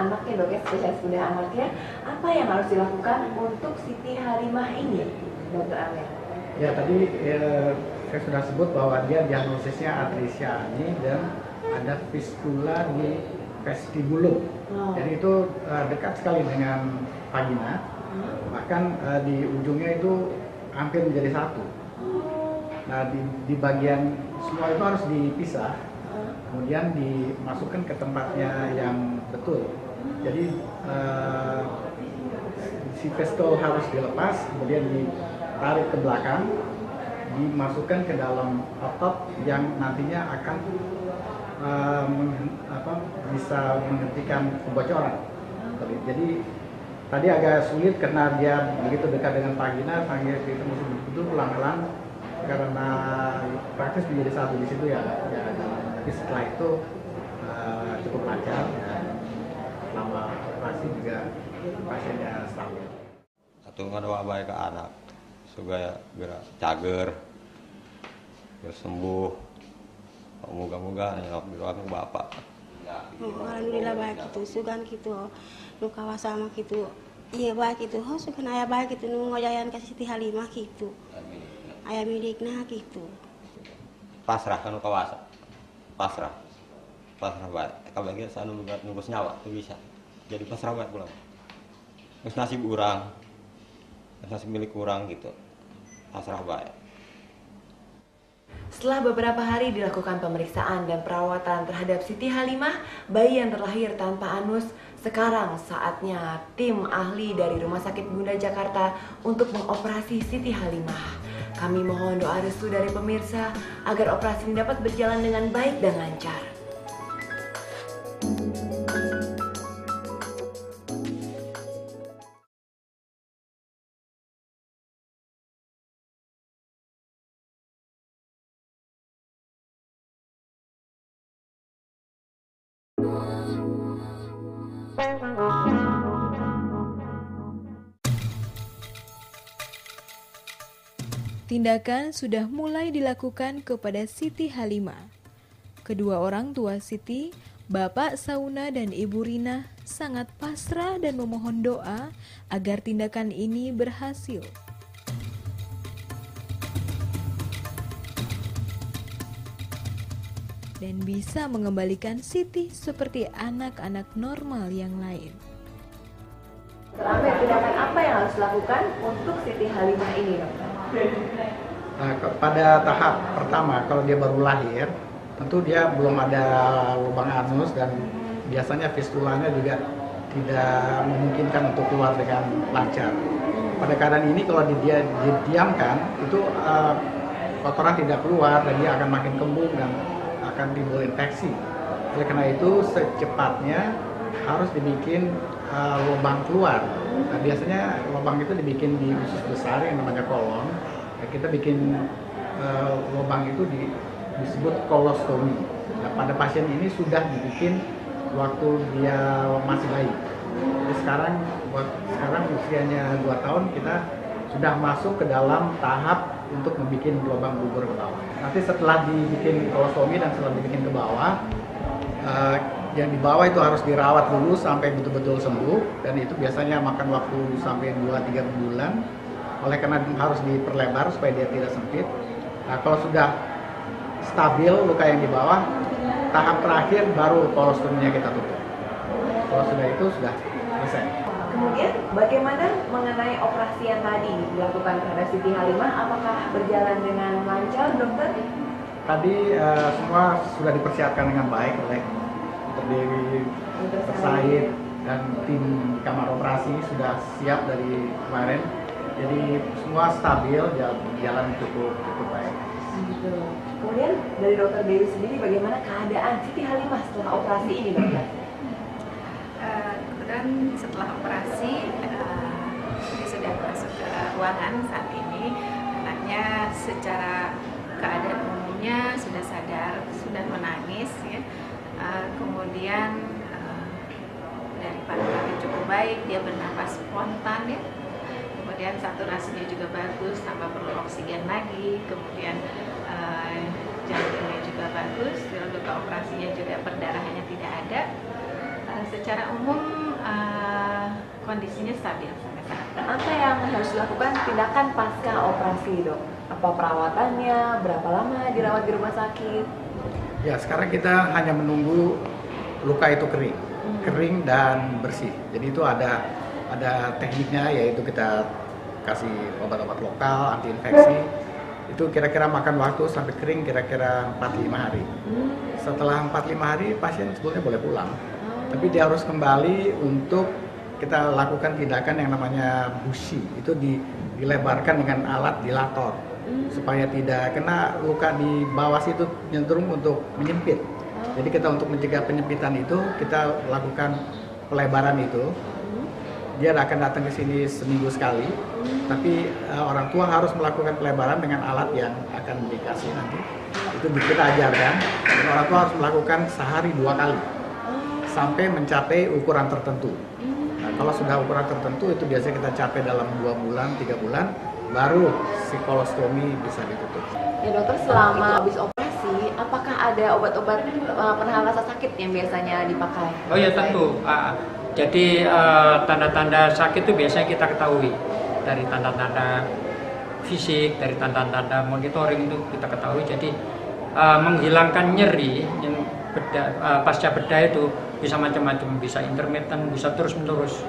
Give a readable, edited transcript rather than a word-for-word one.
anaknya dok ya, spesialis bedah anaknya. Apa yang harus dilakukan untuk Siti Halimah ini, Dokter Amel? Ya tadi saya sudah sebut bahwa dia diagnosisnya atresia ani dan ada fistula di vestibulum. Jadi itu dekat sekali dengan vagina, bahkan di ujungnya itu hampir menjadi satu. Nah di bagian semua itu harus dipisah, kemudian dimasukkan ke tempatnya yang betul. Jadi si pistol harus dilepas, kemudian ditarik ke belakang, dimasukkan ke dalam otot yang nantinya akan bisa menghentikan kebocoran. Jadi tadi agak sulit karena dia begitu dekat dengan vagina, sehingga kita mesti betul pelan-pelan karena praktis menjadi satu di situ ya. Tapi setelah itu cukup lancar dan selama operasi juga pasiennya stabil. Atau nggak baik ke anak, supaya gerak cager, biar sembuh. Moga-moga doakan ke bapak. Alhamdulillah baik itu, sugan gitu, nu kawasama gitu, iya baik itu, sugan ayah baik itu, nu ngojayan kasih Siti Halimah gitu, ayah miliknya gitu. Pasrah kan kawasa, pasrah baik. Kalau lagi saya nunggu senyawa tuh bisa, jadi pasrah baik pulang. Terus nasib kurang, nasib milik kurang gitu, pasrah baik. Setelah beberapa hari dilakukan pemeriksaan dan perawatan terhadap Siti Halimah, bayi yang terlahir tanpa anus, sekarang saatnya tim ahli dari Rumah Sakit Bunda Jakarta untuk mengoperasi Siti Halimah. Kami mohon doa restu dari pemirsa agar operasi ini dapat berjalan dengan baik dan lancar. Tindakan sudah mulai dilakukan kepada Siti Halimah. Kedua orang tua Siti, Bapak Sauna dan Ibu Rina, sangat pasrah dan memohon doa agar tindakan ini berhasil. Dan bisa mengembalikan Siti seperti anak-anak normal yang lain. Tindakan apa yang harus dilakukan untuk Siti Halimah ini, dokter? Nah, pada tahap pertama, kalau dia baru lahir, tentu dia belum ada lubang anus dan biasanya fistulanya juga tidak memungkinkan untuk keluar dengan lancar. Pada keadaan ini kalau dia didiamkan, itu kotoran tidak keluar dan dia akan makin kembung dan akan timbul infeksi. Oleh karena itu secepatnya harus dibikin lubang keluar. Nah, biasanya lubang itu dibikin di usus besar yang namanya kolon. Nah, kita bikin lubang itu disebut kolostomi. Nah, pada pasien ini sudah dibikin waktu dia masih bayi. Jadi sekarang usianya 2 tahun, kita sudah masuk ke dalam tahap untuk membuat lubang bubur ke bawah. Nanti setelah dibikin kolostomi dan setelah dibikin ke bawah, yang di bawah itu harus dirawat dulu sampai betul-betul sembuh, dan itu biasanya makan waktu sampai 2-3 bulan. Oleh karena harus diperlebar supaya dia tidak sempit. Nah, kalau sudah stabil luka yang di bawah, tahap terakhir baru kolostominya kita tutup. Kalau sudah itu sudah selesai. Kemudian bagaimana mengenai operasi yang tadi dilakukan terhadap Siti Halimah? Apakah berjalan dengan lancar, dokter? Tadi semua sudah dipersiapkan dengan baik oleh Dewi Said dan tim kamar operasi sudah siap dari kemarin. Jadi semua stabil, jalan cukup baik. Gitu. Kemudian dari dokter Dewi sendiri, bagaimana keadaan Siti Halimah setelah operasi ini, dokter? Kebetulan setelah operasi dia sudah masuk ke ruangan saat ini. Anaknya secara keadaan umumnya sudah sadar, sudah menangis ya. Kemudian dari paru-paru cukup baik, dia bernafas spontan ya. Kemudian saturasinya juga bagus, tanpa perlu oksigen lagi. Kemudian jantungnya juga bagus, luka operasinya juga perdarahannya tidak ada. Secara umum kondisinya stabil sampai saat ini. Apa yang harus dilakukan tindakan pasca operasi, Dok? Apa perawatannya, berapa lama dirawat di rumah sakit? Ya, sekarang kita hanya menunggu luka itu kering dan bersih. Jadi itu ada tekniknya, yaitu kita kasih obat-obat lokal anti infeksi. Itu kira-kira makan waktu sampai kering kira-kira 4-5 hari. Setelah 4-5 hari pasien sebetulnya boleh pulang. Tapi dia harus kembali untuk kita lakukan tindakan yang namanya busi. Itu dilebarkan dengan alat dilator supaya tidak kena luka di bawah situ, cenderung untuk menyempit. Jadi kita untuk mencegah penyempitan itu kita lakukan pelebaran itu. Dia akan datang ke sini seminggu sekali, tapi orang tua harus melakukan pelebaran dengan alat yang akan dikasih nanti. Itu kita ajarkan, dan orang tua harus melakukan sehari 2 kali sampai mencapai ukuran tertentu. Nah, kalau sudah ukuran tertentu itu biasanya kita capai dalam 2 bulan, 3 bulan, baru si kolostomi bisa ditutup. Ya dokter, selama habis operasi, apakah ada obat-obat penahan rasa sakit yang biasanya dipakai? Oh ya tentu. Jadi tanda-tanda sakit itu biasanya kita ketahui dari tanda-tanda fisik, dari tanda-tanda monitoring itu kita ketahui. Jadi menghilangkan nyeri yang pasca bedah itu bisa macam-macam, bisa intermittent, bisa terus-menerus.